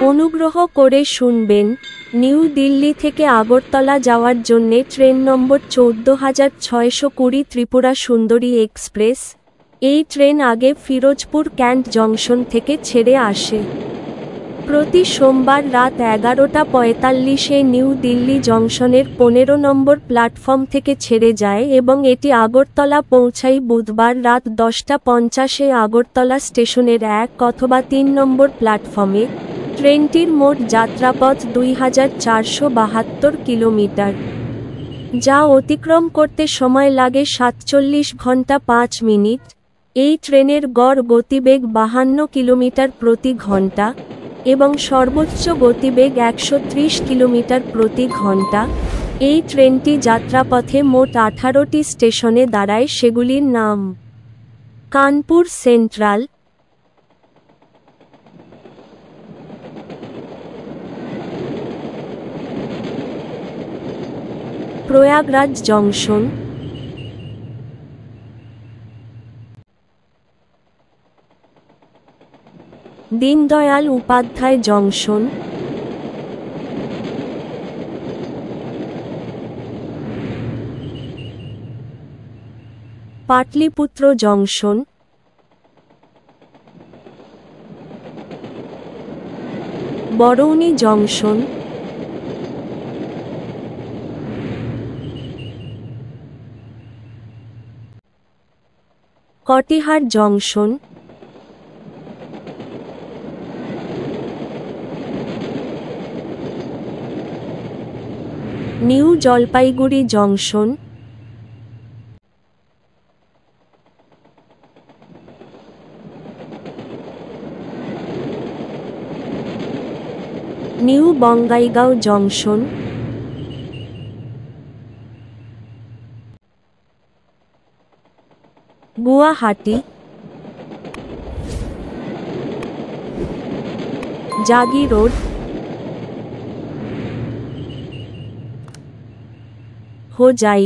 অনুগ্রহ করে শুনবেন, নিউ দিল্লি থেকে আগরতলা যাওয়ার জন্যে ট্রেন নম্বর ১৪৬২০ ত্রিপুরা সুন্দরী এক্সপ্রেস। এই ট্রেন আগে ফিরোজপুর ক্যান্ট জংশন থেকে ছেড়ে আসে। প্রতি সোমবার রাত ১১:৪৫-এ নিউ দিল্লি জংশনের ১৫ নম্বর প্ল্যাটফর্ম থেকে ছেড়ে যায় এবং এটি আগরতলা পৌঁছায় বুধবার রাত ১০:৫০-এ আগরতলা স্টেশনের ১ অথবা ৩ নম্বর প্ল্যাটফর্মে। ট্রেনটির মোট যাত্রাপথ ২৪৭২ কিলোমিটার, যা অতিক্রম করতে সময় লাগে ৪৭ ঘন্টা ৫ মিনিট। এই ট্রেনের গড় গতিবেগ ৫২ কিলোমিটার প্রতি ঘন্টা এবং সর্বোচ্চ গতিবেগ ১৩০ কিলোমিটার প্রতি ঘন্টা। এই ট্রেনটি যাত্রাপথে মোট ১৮টি স্টেশনে দাঁড়ায়, সেগুলির নাম: Kanpur central, Prayagraj junction, Deendayal Upadhyay junction, Pataliputra junction, Barauni junction, Katihar junction, new Jalpaiguri junction, new Bongaigaon junction, Guwahati, Jagi road, Hojai,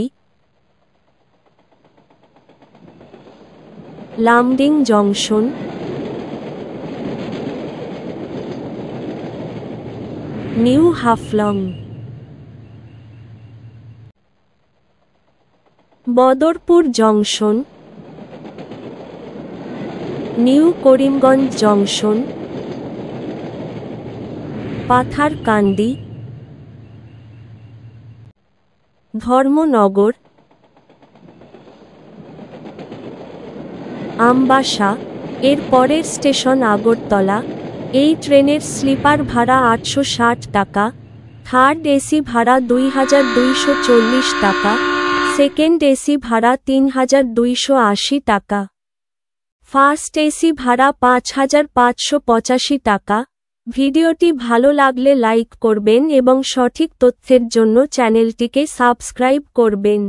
Lumding junction, new Haflong, Badarpur junction, new Karimganj junction, Patharkandi, Dharmanagar, Ambassa. এর পরের স্টেশন আগরতলা। এই ট্রেনের স্লিপার ভাড়া ৮৬০ টাকা, থার্ড এসি ভাড়া ২২৪০ টাকা, সেকেন্ড এসি ভাড়া ৩২৮০ টাকা, ফার্স্ট এসি ভাড়া ৫৫৮৫ টাকা। ভিডিওটি ভালো লাগলে লাইক করবেন এবং সঠিক তথ্যের জন্য চ্যানেলটিকে সাবস্ক্রাইব করবেন।